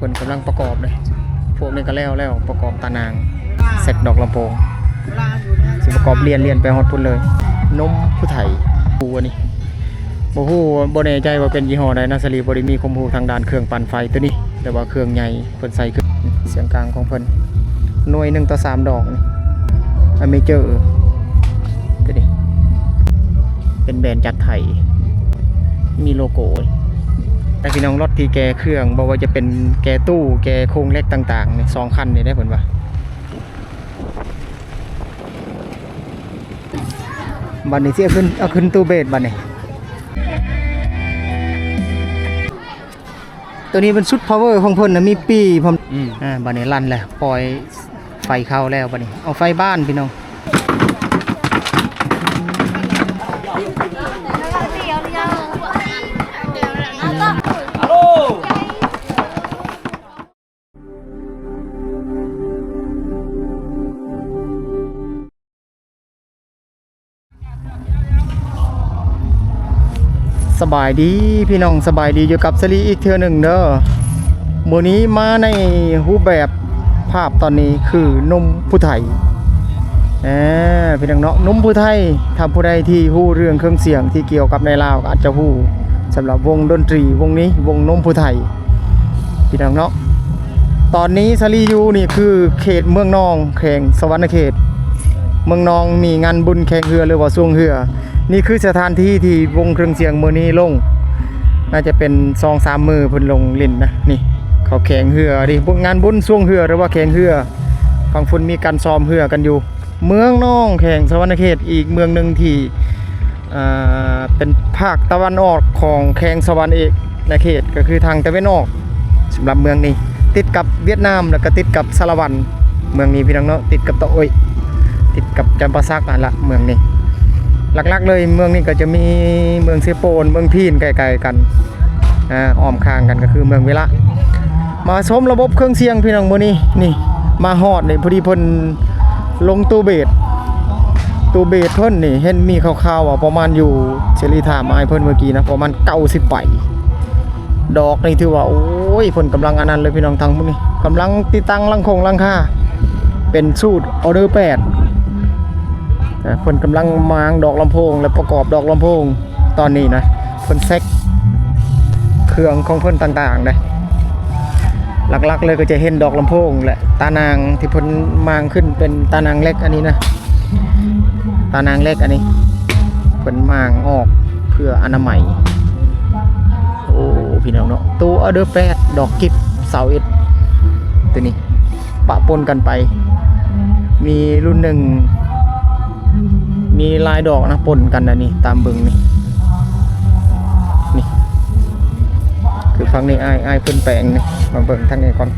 พิ่นกำลังประกอบเลยพวกนี้ก็แล้วประกอบตานางเสร็จดอกลำโพงสิประกอบเรียนไปฮอดพุ่นเลยนมผู้ไทยปูอันนี้บ่ฮู้บ่แน่ใจว่าเป็นยี่ห้อใดนะสลีบ่ได้มีความรู้ทางด้านเครื่องปั่นไฟตัวนี้แต่ว่าเครื่องใหญ่เพิ่นใส่ขึ้นเสียงกลางของเพิ่นหน่วย1 ต่อ 3ดอกนี่อเมเจอร์ตัวนี้เป็นแบรนด์จากไทยมีโลโก้แต่พี่น้องรถที่แกเครื่องบอกว่าจะเป็นแกตู้แกโครงเล็กต่างๆนี่2 คันนี่ได้ผลว่าบัดนี้สิเอาขึ้นตู้เบสบัดนี้ตัวนี้เป็นชุด power ของเพิ่นนะมีปีพร้อมบัดนี้ลั่นแล้วปล่อยไฟเข้าแล้วบัดนี้เอาไฟบ้านพี่น้องสบายดีพี่น้องสบายดีอยู่กับสลีอีกเทื่อหนึ่งเด้อมื้อนี้มาในรูปแบบภาพตอนนี้คือนมผู้ไทยพี่น้องเนาะนมผู้ไทยถ้าผู้ใดที่ฮู้เรื่องเครื่องเสียงที่เกี่ยวกับในลาวอาจจะฮู้สำหรับวงดนตรีวงนี้วงนมผู้ไทยพี่น้องเนาะตอนนี้สลีอยู่นี่คือเขตเมืองนองแข่งสวรรณเขตเมืองนองมีงานบุญแข่งเรือหรือว่าสวงเรือนี่คือสถานที่ที่วงเครื่องเสียงมือนี้ลงน่าจะเป็น2-3 มือเพิ่นลงลิ่นนะนี่เขาแข่งเรือดิงานบุญสวงเรือหรือว่าแข่งเรือฝั่งฝุ่นมีการซ้อมเรือกันอยู่เมืองนองแข่งสวรรณเขตอีกเมืองนึงที่เป็นภาคตะวันออกของแข่งสวรรณเขตก็คือทางตะวันออกสำหรับเมืองนี้ติดกับเวียดนามแล้วก็ติดกับสารวัตรเมืองนี้พี่น้องเนาะติดกับตะโอยติดกับจำปาสักนั่นละเมืองนี้หลักๆเลยเมืองนี้ก็จะมีเมืองเซโปนเมืองพีนไกลๆกันอ้อมข้างกันก็คือเมืองเวละมาชมระบบเครื่องเสียงพี่น้องมื้อนี้นี่มาฮอดนี่พอดีเพิ่นลงตู้เบสเพิ่นนี่เห็นมีคร่าวๆว่าประมาณอยู่เชลีถามอ้ายเพิ่นเมื่อกี้นะประมาณ90ไปดอกนี่ถือว่าโอ้ยเพิ่นกำลังอันนั้นเลยพี่น้องทางมื้อนี้กำลังติดตั้งหลังคาเป็นสูตรออเดอร์8เพิ่นกำลังมางดอกลำโพงและประกอบดอกลำโพงตอนนี้นะเพิ่นเซ็กเครื่องของเพิ่นต่างๆเลยหลักๆเลยก็จะเห็นดอกลำโพงและตานางที่เพิ่นมางขึ้นเป็นตานางเล็กอันนี้นะตานางเล็กอันนี้เพิ่นมางออกเพื่ออนามัยโอ้พี่น้องเนาะตัวออเดอร์8ดอกกิฟเสาเอ็ดตัวนี้ปะปนกันไปมีรุ่นหนึ่งมีลายดอกนะปนกันนะนี่ตามเบิ่งนี่คือฟังนี่อ้ายเพิ่นแปลงนี่มาเบิ่งทางนี้ก่อน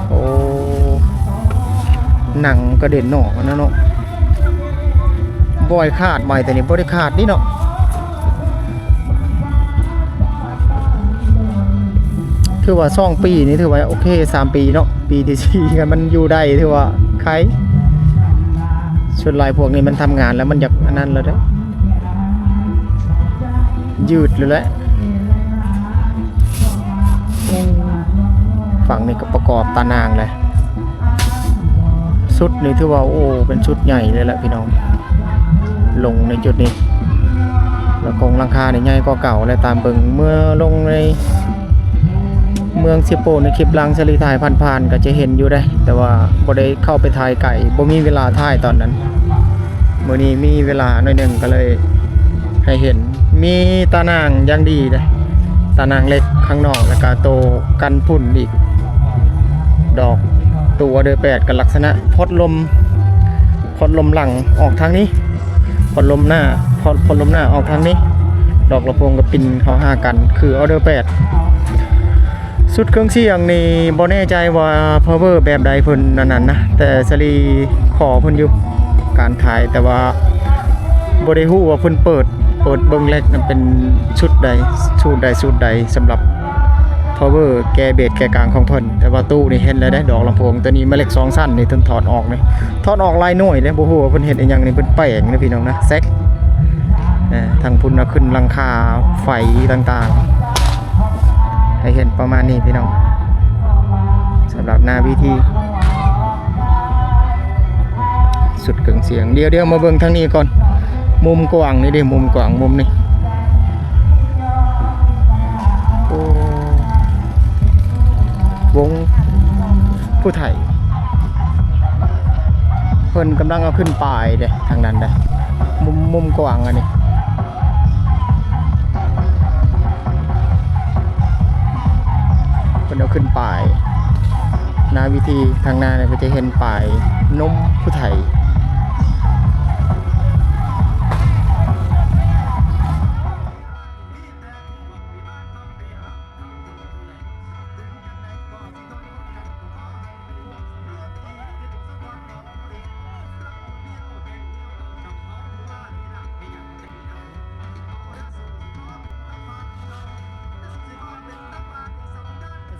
โอ้หนังกระเด็นออกนะเนาะบ่อยขาดใหม่แต่นี่บ่ได้ขาดนี่เนาะถือว่า2 ปีนี่ถือว่าโอเค3 ปีเนาะปีที่4กันมันอยู่ได้ถือว่าใครชุดลายพวกนี้มันทำงานแล้วมันอยากอันนั้นแล้วเด้ยืดเลยแหละฝั่งนี้ก็ประกอบตานางเลยชุดนี้ถือว่าโอ้เป็นชุดใหญ่เลยแหละพี่น้องลงในจุดนี้แล้วกองหลังคาเนี่ยใหญ่กว่าเก่าเลยตามเบิ่งเมื่อลงในเมืองเซโปในคลิปลังสลีถ่ายผ่านๆก็จะเห็นอยู่ได้แต่ว่าบ่ได้เข้าไปถ่ายไก่บ่มีเวลาถ่ายตอนนั้นมื้อนี้มีเวลาหน่อยนึงก็เลยให้เห็นมีตานางอย่างดีเลยตานางเล็กข้างนอกแล้วก็โตกันพุ่นอีกดอกตัวเดือ8กับลักษณะพดลมหลังออกทางนี้พดลมหน้าออกทางนี้ดอกลำโพงกับปิ่นเขาหากันคือออเดอร์8สุดเครื่องเสียงนี่บ่แน่ใจว่า power แบบใดเพิ่นนั่นนะแต่สลีขอเพิ่นอยู่การถ่ายแต่ว่าบ่ได้ฮู้ว่าเพิ่นเปิดเบิ่งแรกนั้นเป็นชุดใดสำหรับ power แกเบสแกกลางของเพิ่นแต่ว่าตู้นี่เห็นแล้วได้ดอกลำโพงตัวนี้แม่เหล็ก2 สั้นนี่เพิ่นถอดออกนี่ถอดออกลายหน่วยเด้บ่ฮู้ว่าเพิ่นเฮ็ดอีหยังนี่เพิ่นแปลงนะพี่น้องนะแซก ทางพุ่นขึ้นหลังคาไฟต่างๆให้เห็นประมาณนี้พี่น้องสำหรับหน้าวิธีสุดเกิงเสียงเดี๋ยวมาเบิ่งทางนี้ก่อนมุมกว้างนี่ดิมุมกว้างมุมนี้โอ้วงผู้ไทยเพิ่นกำลังเอาขึ้นปลายเด้ทางนั้นเด้มุมกว้างอันนี้เพิ่นเอาขึ้นปลายหน้าวิธีทางหน้าเนี่ยก็จะเห็นปลายนมผู้ไทย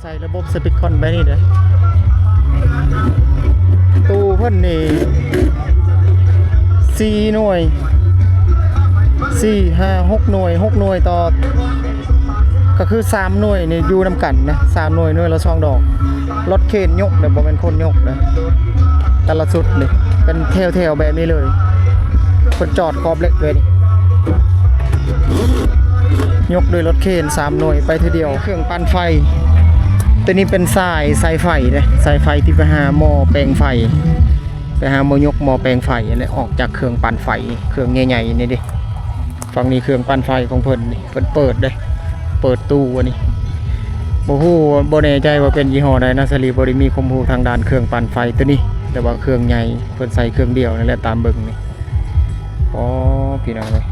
ใส่ระบบสปีกคอนไปนี่เด้อตู้เพิ่นนี่4หน่วย4 5 6หน่วย6หน่วยต่อก็คือ3หน่วยนี่อยู่นำกันนะ3หน่วยหน่วยละ2ดอกรถเข็นยกเด้อบ่แม่นคนยกนะแต่ละสุดนี่เป็นแถวๆแบบนี้เลยเพิ่นจอดขอบเหล็กเลยนี่ยกด้วยรถเข็น3หน่วยไปทีเดียวเครื่องปั่นไฟตัวนี้เป็นสายไฟเลยสายไฟที่ไปหาหม้อแปลงไฟไปหาหม้อยกหม้อแปลงไฟอะไรออกจากเครื่องปั่นไฟเครื่องใหญ่ๆนี่ดิฝั่งนี้เครื่องปั่นไฟของเพิ่นนี่เพิ่นเปิดเลยเปิดตู้อันนี้บ่ฮู้บ่แน่ใจว่าเป็นยี่ห้อใดนะสลีบ่ได้มีความรู้ทางด้านเครื่องปั่นไฟตัวนี้แต่ว่าเครื่องใหญ่เพิ่นใส่เครื่องเดียวนั่นแหละตามเบิ่งนี่อ๋อพี่น้องเอ้ย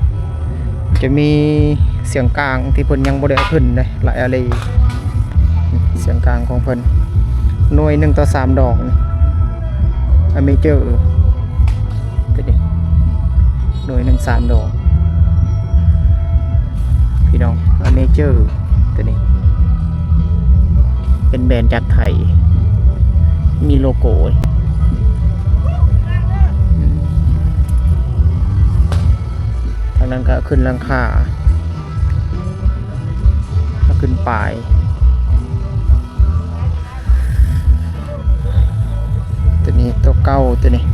จะมีเสียงกลางที่เพิ่นยังบ่ได้เอาขึ้นเลยหลายอะไรเสียงกลางของเพิ่นหน่วย1 ต่อ 3ดอกนี่อเมเจอร์ตัวนี้หน่วย1 3ดอกพี่น้องอเมเจอร์ตัวนี้เป็นแบรนด์จากไทยมีโลโก้ทางนั้นก็ขึ้นหลังคาขึ้นปลายตัวนี้ตัวเก้าตัวนี้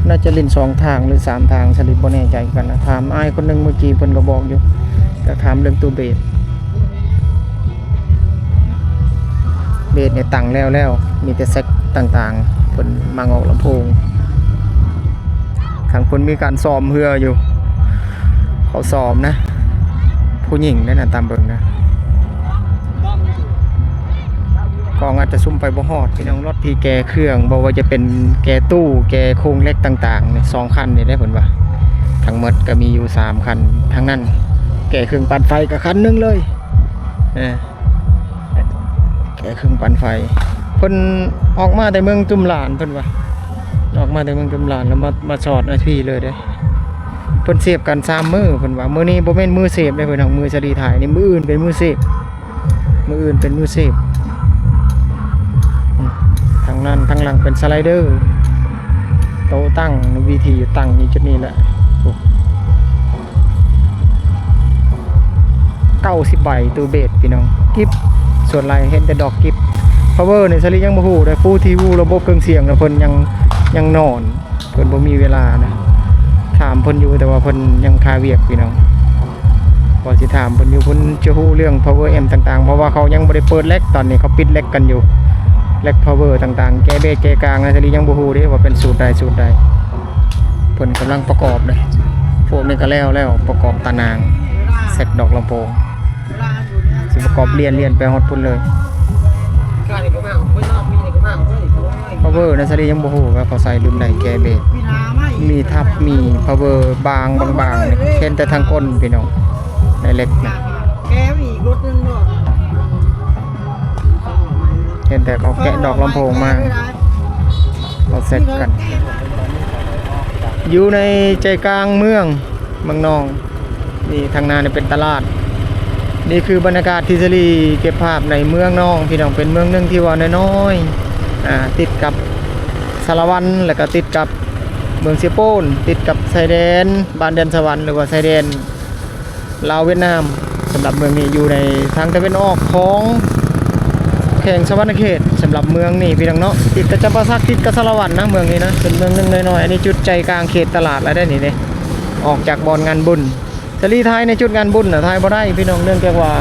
น่าจะลิ้น2ทางหรือ3ทางสลิปบ่แน่ใจกันนะถามอ้ายคนนึงเมื่อกี้เพิ่นก็บอกอยู่แต่ถามเรื่องตู้เบสเนี่ยตั้งแล้วมีแต่แซกต่างๆเพิ่นมางอกลำโพงทางเพิ่นมีการซ้อมเฮืออยู่เขาซ้อมนะผู้หญิงนั่นน่ะตามเบิ่งนะกองอาจจะซุ่มไปบ่ฮอดพี่น้องรถที่แกเครื่องบ่ว่าจะเป็นแกตู้แกโครงเล็กต่างๆนี่2คันนี่ได้ผลว่าทั้งหมดก็มีอยู่3คันทั้งนั้นแกเครื่องปั่นไฟก็คันนึงเลยแกเครื่องปั่นไฟเพิ่นออกมาแต่เมืองจุมหลานเพิ่นว่าออกมาแต่เมืองจุมหลานแล้วมาสอดอาชีพเลยเด้เพิ่นเสียบกัน3มื้อเพิ่นว่ามื้อนี้บ่แม่นมื้อเสพเด้เพิ่นเอามื้อสรีถ่ายนี่มื้ออื่นเป็นมื้อเสพมื้ออื่นเป็นมื้อเสพทางนั้นทางหลังเป็นสไลเดอร์โต๊ะตั้งวิธีอยู่ตั้งอยู่จุดนี้แหละ90ใบตู้เบสพี่น้องกิฟส่วนไรเห็นแต่ดอกกิฟพาวเวอร์ในสลิยังบ่ฮู้แต่ผู้ที่ฮู้ระบบเครื่องเสียงนะเพิ่นยังนอนเพิ่นบ่มีเวลานะถามเพิ่นอยู่แต่ว่าเพิ่นยังคาเวียกพี่น้องพอสิถามเพิ่นอยู่เพิ่นจะฮู้เรื่อง power m ต่างๆเพราะว่าเขายังบ่ได้เปิดแลกตอนนี้เขาปิดแลกกันอยู่แลก power ต่างๆแกเบสแกกลางนะสลิยังบ่ฮู้เด้ว่าเป็นสูตรใดเพิ่นกำลังประกอบเลยพวกนี้ก็แล้วประกอบตานางเซตดอกลำโพงสิประกอบเรียนไปฮอดพุ่นเลยpower นะสลียังบ่ฮู้ว่าเขาใส่รุ่นใดแกเบสมีทับมี power บางๆเห็นแต่ทางก้นพี่น้องในเล็กนะแกอีกรถนึงบ่เห็นแต่เขาแกะดอกลำโพงมาเขาเซตกันอยู่ในใจกลางเมืองนองนี่ทางหน้านี่เป็นตลาดนี่คือบรรยากาศที่สลีเก็บภาพในเมืองนองพี่น้องเป็นเมืองนึงที่ว่าน้อยๆติดกับสารวันแล้วก็ติดกับ เมืองเสียโป้นติดกับชายแดนบ้านแดนสวรรค์หรือว่าชายแดนลาวเวียดนามสำหรับเมืองนี้อยู่ในทางตะวันออกของแข่งสวรรณเขตสำหรับเมืองนี่พี่น้องเนาะติดกับจำปาสักติดกับสารวัตรนะเมืองนี้นะเป็นเมืองนึงน้อยๆอันนี้จุดใจกลางเขตตลาดแล้วได้นี่เด้ออกจากบอนงานบุญสลีไทยในจุดงานบุญน่ะไทยบ่ได้พี่น้องเนื่องจากว่า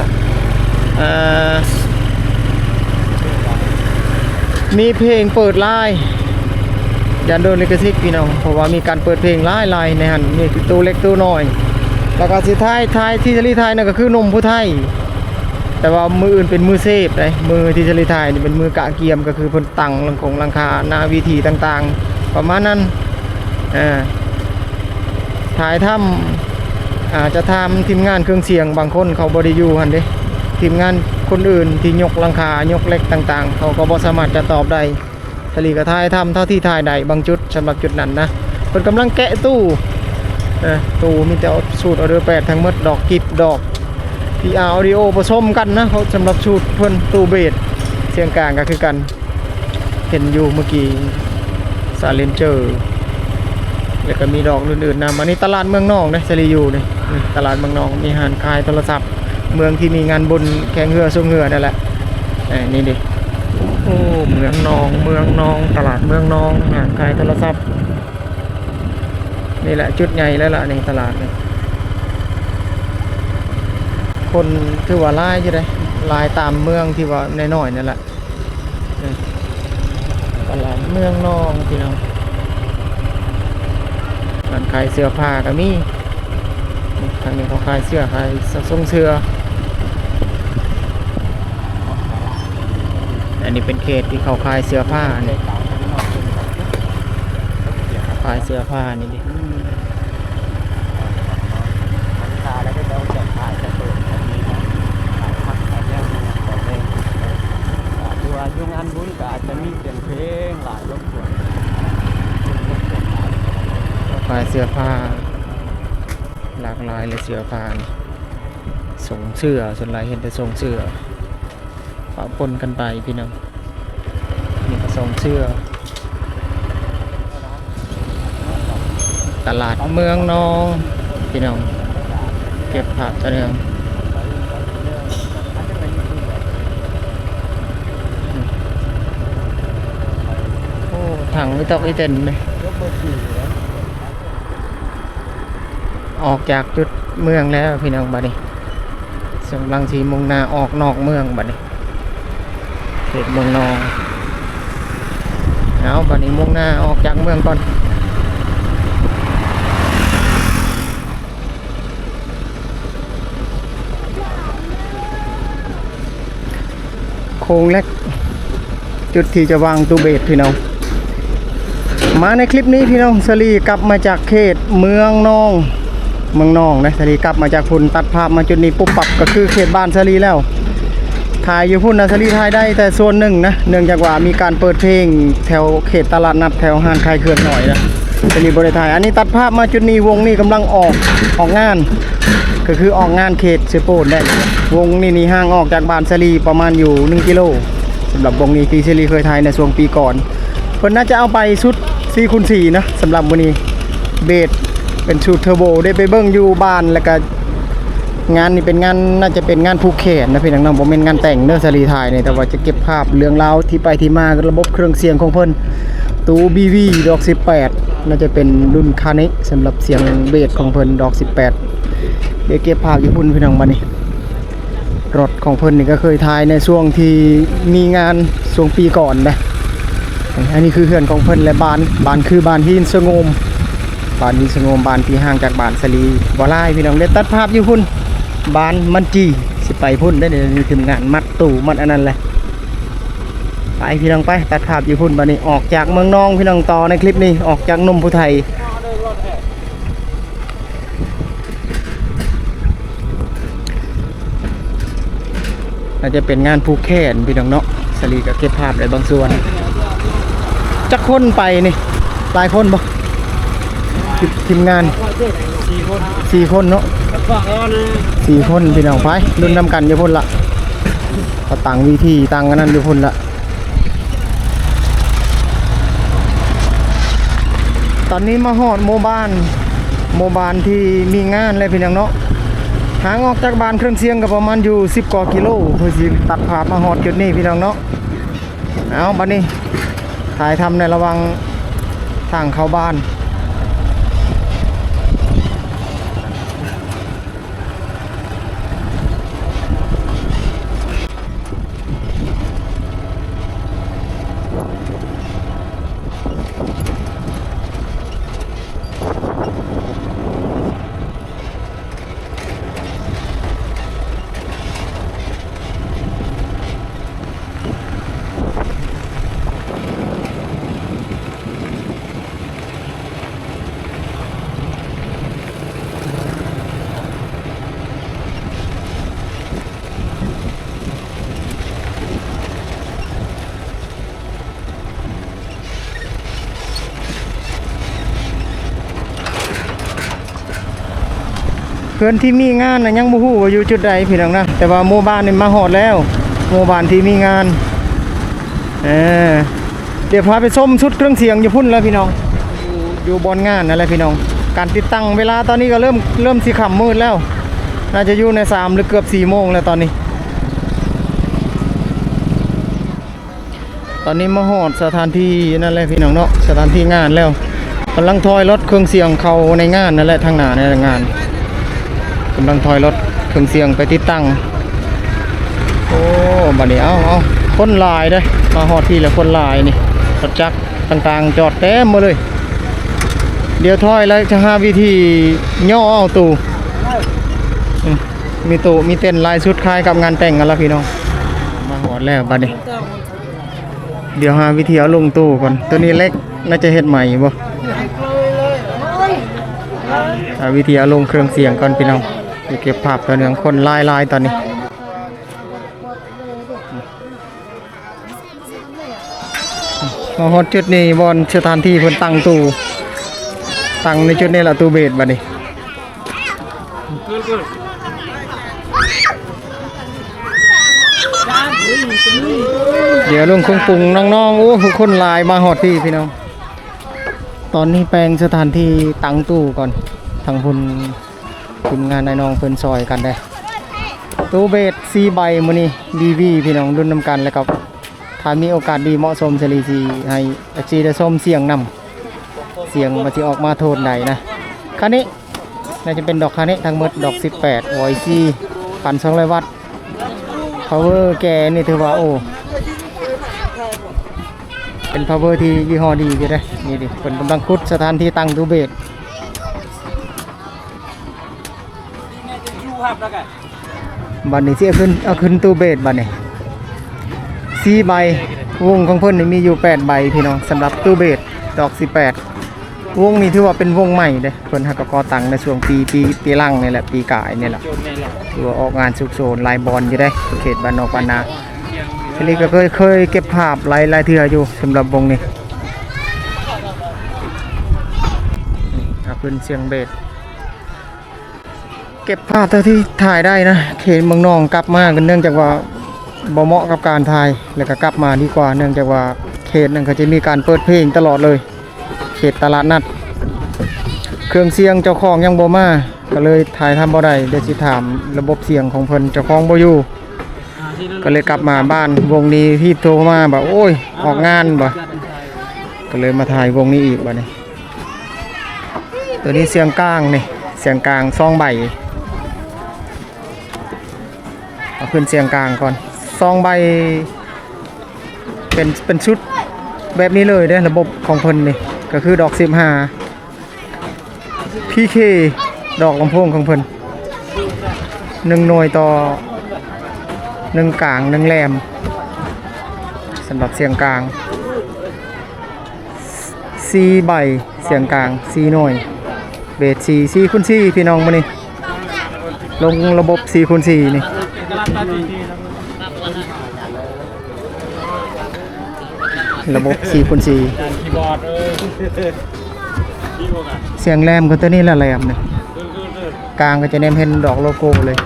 มีเพลงเปิดไลน์ยันโดนลิขสิทธิ์พี่น้องเพราะว่ามีการเปิดเพลงไลน์ในหันนี่คือตัวเล็กตัวน้อยแล้วก็สุดท้ายที่สลีไทยนั่นก็คือนมผู้ไทยแต่ว่ามืออื่นเป็นมือเซฟเลยมือที่สลีไทยนี่เป็นมือกะเกียมก็คือเพิ่นตั้งหลังคาหน้าวิธีต่างๆประมาณนั้นถ่ายทำอาจจะทำทีมงานเครื่องเสียงบางคนเขาบ่ได้อยู่หั่นเด้ทีมงานคนอื่นที่ยกหลังคายกเหล็กต่างๆเขาก็บ่สามารถจะตอบได้สลีก็ถ่ายทำเท่าที่ถ่ายได้บางจุดสำหรับจุดนั้นนะเพิ่นกำลังแกะตู้มีแต่สูตรออเดอร์8ทั้งหมดดอกกิบดอกPR Audio ผสมกันนะเขาสำหรับสูตรเพิ่นตู้เบสเสียงกลางก็คือกันเห็นอยู่เมื่อกี้ซาเลนเจอร์แล้วก็มีดอกอื่นๆนำอันนี้ตลาดเมืองนอกนะสลีอยู่นี่ตลาดเมืองนอกมีห้างขายโทรศัพท์เมืองที่มีงานบุญแข่งเรือส่งเรือนั่นแหละนี่ดิโอ้เมืองนองตลาดเมืองนองห้างขายโทรศัพท์นี่แหละจุดใหญ่แล้วล่ะในตลาดนี่คนถือว่าลายใช่ไหมลายตามเมืองที่ว่าน้อยๆนั่นแหละตลาดเมืองนองพี่น้องร้านขายเสื้อผ้าก็มีทางนี้เขาขายเสื้อขายทรงเสื้ออันนี้เป็นเขตที่เขาขายเสื้อผ้าเนี่ยขายเสื้อผ้านี่ดิยุ่งอันบุญก็อาจจะมีเสียงเพลงหลายรบกวน ขายเสื้อผ้าหลากหลายเลยเสื้อผ้าส่งเสื้อส่วนหลายเห็นแต่ส่งเสื้อปะปนกันไปพี่น้องนี่ก็ส่งเสื้อตลาดเมืองนองพี่น้องเก็บผักตะเนืองโอ้ถังไม่ตกอีเต็นเลยออกจากจุดเมืองแล้วพี่น้องบัดนี้ส่งรังสีมุ่งหน้าออกนอกเมืองบัดนี้เขตเมืองนองเอาบัดนี้มุ่งหน้าออกจากเมืองก่อนโค้งเล็กจุดที่จะวางตู้เบสพี่น้องมาในคลิปนี้พี่น้องสลีกลับมาจากเขตเมืองนองนะสลีกลับมาจากพุ่นตัดภาพมาจุดนี้ปุ๊บปับก็คือเขตบ้านสลีแล้วถ่ายอยู่พุ่นนะสลีถ่ายได้แต่ส่วนหนึ่งนะเนื่องจากว่ามีการเปิดเพลงแถวเขตตลาดนัดแถวห้างคายเคลื่อนหน่อยนะสลีบริถ่ายอันนี้ตัดภาพมาจุดนี้วงนี้กำลังออกงานก็คือออกงานเขตเซโปนได้วงนี้ห่างออกจากบ้านสลีประมาณอยู่1 กิโลสำหรับวงนี้ที่สลีเคยถ่ายในช่วงปีก่อนเพิ่นน่าจะเอาไปชุด4x4นะสำหรับวันนี้เบสเป็นชุดเทอร์โบได้ไปเบิ้งอยู่บ้านแล้วก็งานนี้เป็นงานน่าจะเป็นงานผูกแขนนะพี่น้องผมเป็นงานแต่งเนื้อสลีถ่ายเนี่ยแต่ว่าจะเก็บภาพเรื่องราวที่ไปที่มาระบบเครื่องเสียงของเพิ่นตู้ BV ดอก18น่าจะเป็นรุ่นคานิสำหรับเสียงเบสของเพิ่นดอก18เดี๋ยวเก็บภาพอยู่พุ่นพี่น้องบัดนี้รถของเพิ่นนี่ก็เคยถ่ายในช่วงที่มีงานช่วงปีก่อนนะอันนี้คือเฮือนของเพิ่นและบ้านคือบ้านหินสงมบ้านหินสงมบ้านที่ห่างจากบ้านสลีบ่หลายพี่น้องได้ตัดภาพอยู่พุ่นบ้านมันจีสิไปพุ่นได้เดี๋ยวนี้ถึงงานมัดตู่มัดอันนั้นแหละไปพี่น้องไปตัดภาพอยู่พุ่นบัดนี้ออกจากเมืองนองพี่น้องต่อในคลิปนี้ออกจากนมผู้ไทยน่าจะเป็นงานผูกแขนพี่น้องเนาะสลีก็เก็บภาพได้บางส่วนจักคนไปนี่หลายคนบ่ทีมงาน4 คนเนาะ4 คนพี่น้องไปรุ่นนำกันอยู่พุ่นละก็ต่างวิธีต่างกันนั่นอยู่พุ่นละต อนนี้มาฮอดโมบานที่มีงานเลยพี่น้องเนาะห่างออกจากบ้านเครื่องเสียงก็ประมาณอยู่10กว่ากิโลเพื่อสิตัดภาพมาฮอดจุดนี้พี่น้องเนาะเอาบัดนี้ถ่ายทำในระหว่างทางเข้าบ้าน เพื่อนที่มีงานนะยังบ่ฮู้ว่าอยู่จุดใดพี่น้องนะแต่ว่าหมู่บ้านนี่มาฮอดแล้วหมู่บ้านที่มีงานเดี๋ยวพาไปชมชุดเครื่องเสียงอยู่พุ่นแล้วพี่น้องอยู่บอนงานนั่นแหละพี่น้องการติดตั้งเวลาตอนนี้ก็เริ่มสิค่ำมืดแล้วน่าจะอยู่ใน3หรือเกือบ4โมงแล้วตอนนี้มาฮอดสถานที่นั่นแหละพี่น้องเนาะสถานที่งานแล้วกำลังถอยรถเครื่องเสียงเข้าในงานนั่นแหละทางหน้าในงานกำลังถอยรถเครื่องเสียงไปติดตั้งโอ้บัดนี้เอาคนหลายเด้มาฮอดที่แล้วคนหลายนี่รถจักรต่างๆจอดเต็มหมดเลยเดี๋ยวถอยแล้วจะหาวิธีย่อเอาตู้มีตู้มีเต้นลายชุดคล้ายกับงานแต่งกันแล้วพี่น้องมาฮอดแล้วบัดนี้เดี๋ยวหาวิธีเอาลงตู้ก่อนตัวนี้เล็กน่าจะเฮ็ดใหม่บ่วิธีเอาลงเครื่องเสียงก่อนพี่น้องเก็บภาพตัวหนึ่งคนลายตอนนี้มาฮอดจุดนี้บอนสถานที่เพิ่นตั้งตู้ตั้งในจุดนี้ละตู้เบสบัดนี้เดี๋ยวลงเครื่องปรุงน้องๆโอ้คนลายมาฮอดที่พี่น้องตอนนี้แปลงสถานที่ตั้งตู้ก่อนทางพุ่นทีมงานนายน้องเพิ่นซอยกันได้ตู้เบส4ใบมื้อนี้ดีพี่น้องรุ่นนำกันแล้วก็ถ้ามีโอกาสดีเหมาะสมเสรีสิให้FCได้ชมเสียงนำเสียงมันสิออกมาโทนใดนะคันนี้น่าจะเป็นดอกคันนี้ทั้งหมดดอก18 Voice 1,200 วัตต์ power แกนี่ถือว่าโอ้เป็น power ที่ยี่ห้อดีอยู่เด้นี่ดิเพิ่นกำลังขุดสถานที่ตั้งตู้เบสบัดนี้สิเอาขึ้นตู้เบสบัดนี้4ใบวงของเพิ่นนี่มีอยู่8ใบพี่น้องสำหรับตู้เบสดอก18วงนี้ถือว่าเป็นวงใหม่เด้เพิ่นหากก่อตั้งในช่วงปีหลังนี่แหละปีกายนี่แหละถือว่าออกงานสุกโซนลายบอลอยู่ได้เขตบ้านนอกบ้านนาทีนี้ก็เคยเก็บภาพหลายเทื่ออยู่สำหรับวงนี้ขึ้นเสียงเบสเก็บภาพเท่าที่ถ่ายได้นะเขตเมืองนองกลับมากันเนื่องจากว่าบ่เหมาะกับการถ่ายแล้วก็กลับมาดีกว่าเนื่องจากว่าเขตนั้นเขาจะมีการเปิดเพลงตลอดเลยเขตตลาดนัดเครื่องเสียงเจ้าของยังบ่มาก็เลยถ่ายทำบ่ได้เดี๋ยวสิถามระบบเสียงของเพิ่นเจ้าของบ่อยู่ก็เลยกลับมาบ้านวงนี้ที่โทรมาแบบโอ้ยออกงานบ่ก็เลยมาถ่ายวงนี้อีกบัดนี้ตัวนี้เสียงกลางนี่เสียงกลาง2ใบเอาขึ้นเสียงกลางก่อน2ใบเป็นชุดแบบนี้เลยเด้ระบบของเพิ่นนี่ก็คือดอก15 PK ดอกลำโพงของเพิ่น1หน่วยต่อ1กลาง1แหลมสำหรับเสียงกลาง4ใบเสียงกลาง4หน่วยเบส4คูณ4พี่น้องมื้อนี้ลงระบบ4คูณ4นี่ระบบ4คูณ4เสียงแรมก็ตัวนี้ละแรมเนี่ยกลางก็จะเน้นเห็นดอกโลโก้เลย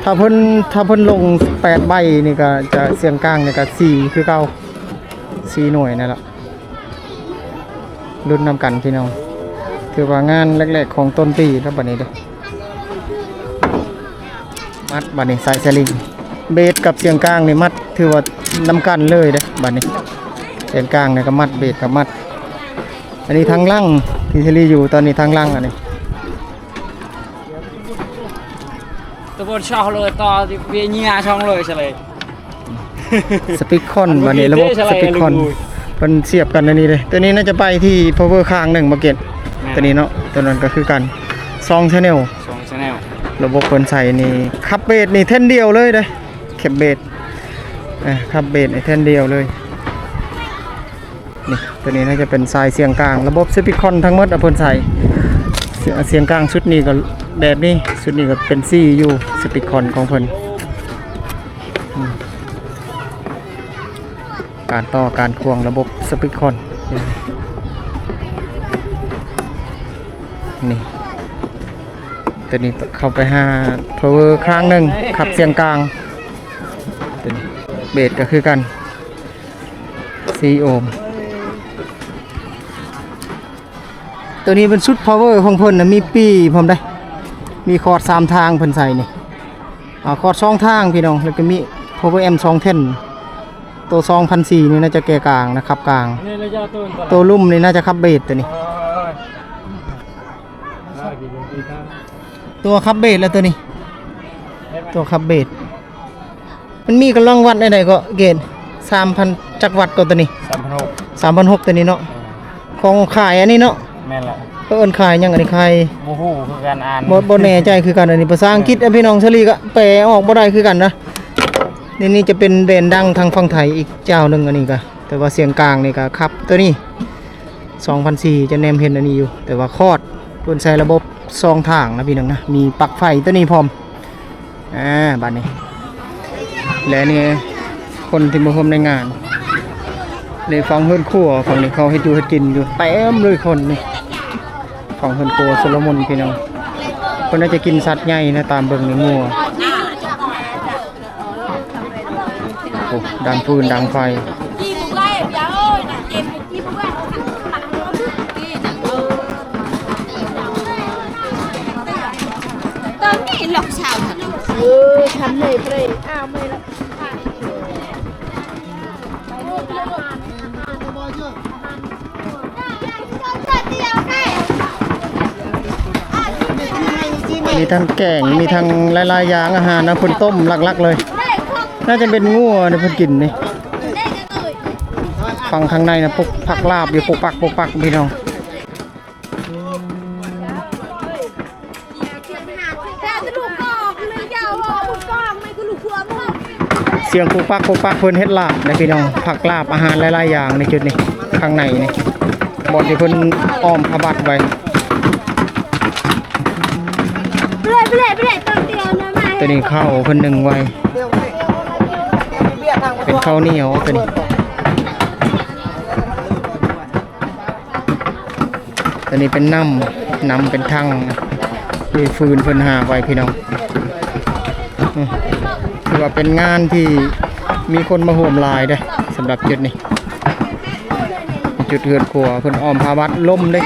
ถ้าเพิ่นลง8ใบนี่ก็จะเสียงกลางนี่ก็4คือเก่า 4หน่วยนั่นแหละรุ่นนำกันพี่น้องถือว่างานแรกๆของต้นปีแล้วบัดนี้เด้อมัดบัดนี้สายสลิงเบสกับเสียงกลางนี่มัดถือว่านำกันเลยเด้อบัดนี้เสียงกลางเนี่ยก็มัดเบสกับมัดอันนี้ทางล่างที่เทลีอยู่ตอนนี้ทางล่างอันนี้ ตัวบนช่องเลยต่อเวียเนียช่องเลยใช่เลย สปิคอนบัดนี้ระบบสปิคอนมันเสียบกันอันนี้เลยตัวนี้น่าจะไปที่ power ข้างหนึ่งมาเก็ตตัวนี้เนาะตัวนั้นก็คือกัน2 channel 2 channel ระบบคนใส่นี่ขับเบสนี่เท่นเดียวเลยเด้เข็บเบสขับเบสนี่เท่นเดียวเลยนี่ตัวนี้น่าจะเป็นสายเสียงกลางระบบสปิคอนทั้งหมดเพิ่นใส่เสียงกลางชุดนี้ก็แบบนี้ชุดนี้ก็เป็นซี่อยู่สปิคอนของเพิ่นการต่อการควงระบบสปิคอนนี่ตัวนี้เข้าไปหา power ครั้งหนึ่งขับเสียงกลางตัวนี้เบสก็คือกัน4 โอห์มตัวนี้เป็นชุด power ของเพิ่นนะมีปีพร้อมได้มีคอร์ด3 ทางเพิ่นใส่นี่คอร์ด2 ทางพี่น้องแล้วก็มี power m 2 เท่นตัว2004นี่น่าจะแก่กลางนะครับกลางตัวลุ่มนี่น่าจะขับเบสตัวนี้ตัวขับเบสแล้วตัวนี้ตัวขับเบสมันมีกำลังวัดได้ไหนก็เกณฑ์ 3,000 จักรวัตต์ก็ตัวนี้ 3,600 ตัวนี้เนาะของขายอันนี้เนาะแม่นละเอิ้นขายยังอันนี้ขาย โอ้โหคือการอ่านบ่แน่ใจคือกันอันนี้ภาษาอังกฤษพี่น้องชลีก็แปลออกบ่ได้คือกันนะนี่จะเป็นแบรนด์ดังทางฝั่งไทยอีกเจ้านึงอันนี้ก็แต่ว่าเสียงกลางนี่ก็ครับตัวนี้2004จะแนมเห็นอันนี้อยู่แต่ว่าคอร์ดเพิ่นใช้ระบบ2 ทางนะพี่น้องนะมีปลั๊กไฟตัวนี้พร้อมบัดนี้และนี่คนที่มาร่วมในงานในฟังเฮือนครัวฝั่งนี้เขาให้ดูให้กินอยู่เต็มเลยคนนี่ฝั่งเฮือนครัวโซโลมอนพี่น้องคนน่าจะกินสัตว์ใหญ่นะตามเบิ่งในงัวโอ้ดังฟืนดังไฟหลอกสาวทำเลยไปอ้าวไม่ละมีทั้งแกงมีทั้งหลายๆอย่างอาหารนะเพิ่นต้มหลักๆเลยน่าจะเป็นงัวเนี่ยเพิ่นกินนี่ฟังข้างในนะปุกผักลาบอยู่ปุกปักพี่น้องเสียงปุกปักเพิ่นเฮ็ดลาบนะพี่น้องผักลาบอาหารหลายๆอย่างในจุดนี้ข้างในนี่บ่ที่เพิ่นอ้อมผ้าบัดไว้ตัวนี้ข้าวเพิ่นนึ่งไว้เป็นข้าวเหนียวตัวนี้เป็นน้ำเป็นถังมีฟืนเพิ่นหาไว้พี่น้องถือว่าเป็นงานที่มีคนมาร่วมหลายเด้อสำหรับจุดนี้จุดเฮือนครัวเพิ่นอ้อมผ้าบัดล่มเด้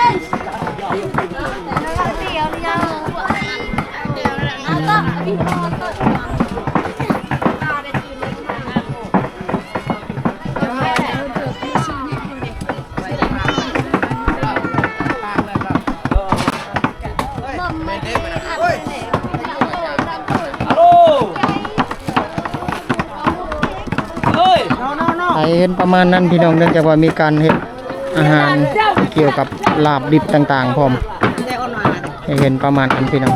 เห็นประมาณนั้นพี่น้องเนื่องจากว่ามีการเฮ็ดอาหารเกี่ยวกับลาบดิบต่างๆพร้อมให้เห็นประมาณนั้นพี่น้อง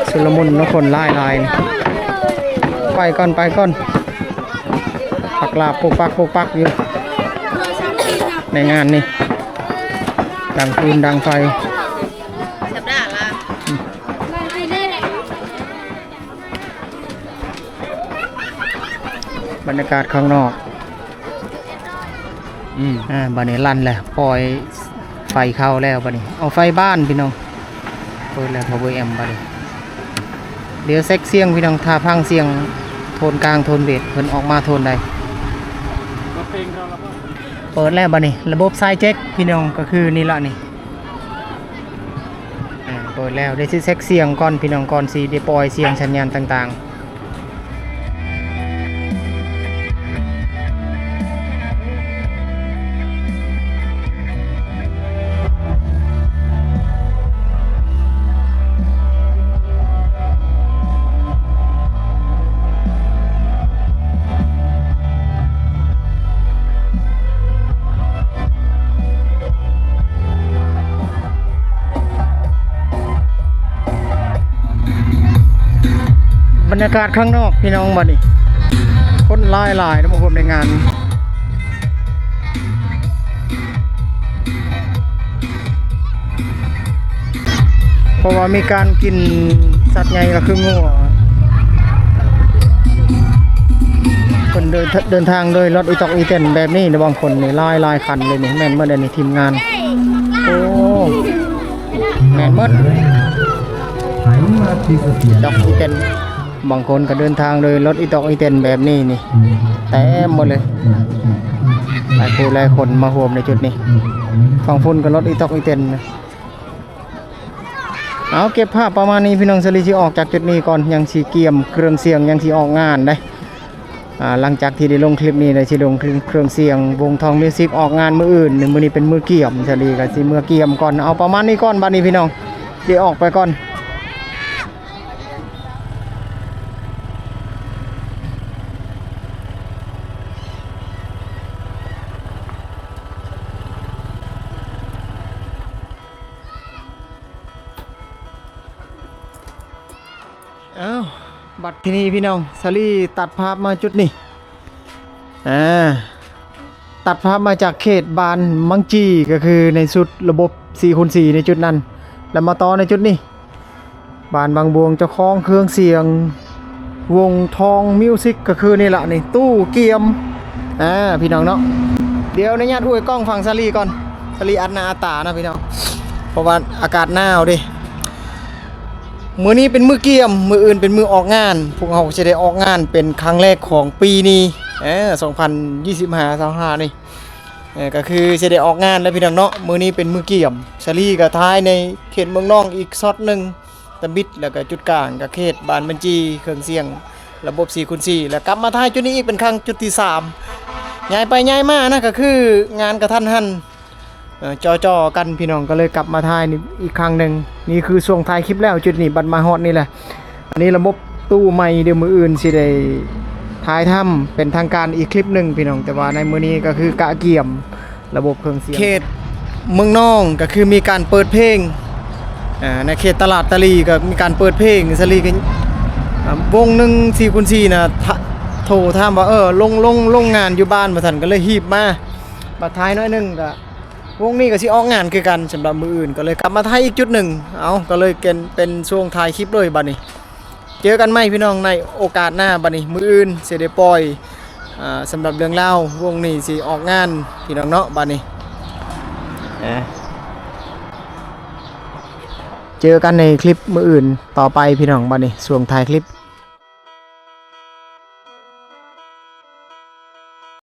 ชุลมุนนคนลายไปก่อนปักลาบปุกปักอยู่ในงานนี่ดังฟืนดังไฟบรรยากาศข้างนอกบัดนี้ลั่นแล้วปล่อยไฟเข้าแล้วบัดนี้เอาไฟบ้านพี่น้องเปิดแล้ว power m บัดนี้เดี๋ยวเซ็กเสียงพี่น้องถ้าพังเสียงโทนกลางโทนเบสเพิ่นออกมาโทนใด เพลงเขาแล้วก็ เปิดแล้วบัดนี้ระบบสายแจ็คพี่น้องก็คือนี่ละนี่เปิดแล้วได้สิเช็คเสียงก่อนพี่น้องก่อนสิได้ปล่อยเสียงสัญญาณต่างๆบรรยากาศข้างนอกพี่น้องบัดนี้คนหลายๆนะมาร่วมในงานเพราะว่ามีการกินสัตว์ใหญ่ก็คืองัวคนเดินทางโดยรถอีตอกอีเต็นแบบนี้นะบางคนนี่หลายคันเลยนี่แม่นเมื่อใดนี่ทีมงานโอ้แม่นเมื่อดอกอีเต็นบางคนก็เดินทางโดยรถอีตอกอีเต็นแบบนี้นี่แต่หมดเลยหลายผู้หลายคนมาร่วมในจุดนี้ฝั่งฝุ่นก็รถอีตอกอีเต็นนะเอาเก็บภาพประมาณนี้พี่น้องสลีสิออกจากจุดนี้ก่อนยังสีเกียมเครื่องเสียงยังสีออกงานได้หลังจากที่ได้ลงคลิปนี้ได้สิลงเครื่องเสียงวงทองมิวสิกออกงานมืออื่นมื้อนี้เป็นมือเกี่ยมสลีก็สิมือเกี่ยมก่อนเอาประมาณนี้ก่อนบัดนี้พี่น้องเดี๋ยวออกไปก่อนบัดที่นี่พี่น้องสลีตัดภาพมาจุดนี้ตัดภาพมาจากเขตบานมังจีก็คือในสุดระบบ 4x4 ในจุดนั้นแล้วมาต่อในจุดนี้บานบางบวงเจ้าของเครื่องเสียงวงทองมิวสิกก็คือนี่แหละนี่ตู้เกียมพี่น้องเนาะเดี๋ยวในญาติอวยกล้องฟังสลีก่อนสลีอัดหน้าอัดตานะพี่น้องเพราะว่าอากาศหนาวดิมื้อนี้เป็นมื้อเกี่ยมมื้ออื่นเป็นมื้อออกงานพวกเราจะได้ออกงานเป็นครั้งแรกของปีนี้2025-25นี่ก็คือจะได้ออกงานแล้วพี่น้องเนาะมื้อนี้เป็นมื้อเกี่ยมสลีก็ท้ายในเขตเมืองนองอีกช็อตนึงตะบิดแล้วก็จุดกลางก็เขตบ้านบัญชีเครื่องเสียงระบบ 4x4 แล้วกลับมาท้ายจุดนี้อีกเป็นครั้งจุดที่3ย้ายไปย้ายมานะก็คืองานกระทันหันจ่อกันพี่น้องก็เลยกลับมาถ่ายนี่อีกครั้งหนึ่งนี่คือช่วงถ่ายคลิปแล้วจุดนี้บัดมาฮอดนี่แหละอันนี้ระบบตู้ใหม่เดี๋ยวมืออื่นสิได้ถ่ายทำเป็นทางการอีกคลิปหนึ่งพี่น้องแต่ว่าในมือนี้ก็คือกะเกี่ยมระบบเครื่องเสียงเขตเมืองนองก็คือมีการเปิดเพลงในเขตตลาดตะลีก็มีการเปิดเพลงสลีกันวงหนึ่ง 4x4 นะโทรถามว่าลงงานอยู่บ้านมาสั่นก็เลยหีบมาบัดท้ายน้อยนึงก็วงนี้ก็สิออกงานคือกันสำหรับมืออื่นก็เลยกลับมาถ่ายอีกจุดหนึ่งก็เลยเป็นช่วงถ่ายคลิปเลยบัดนี้เจอกันไหมพี่น้องในโอกาสหน้าบัดนี้มืออื่นสิได้ปล่อยสำหรับเรื่องเล่าวงนี้สิออกงานพี่น้องเนาะบัดนี้เจอกันในคลิปมืออื่นต่อไปพี่น้องบัดนี้ช่วงถ่ายคลิป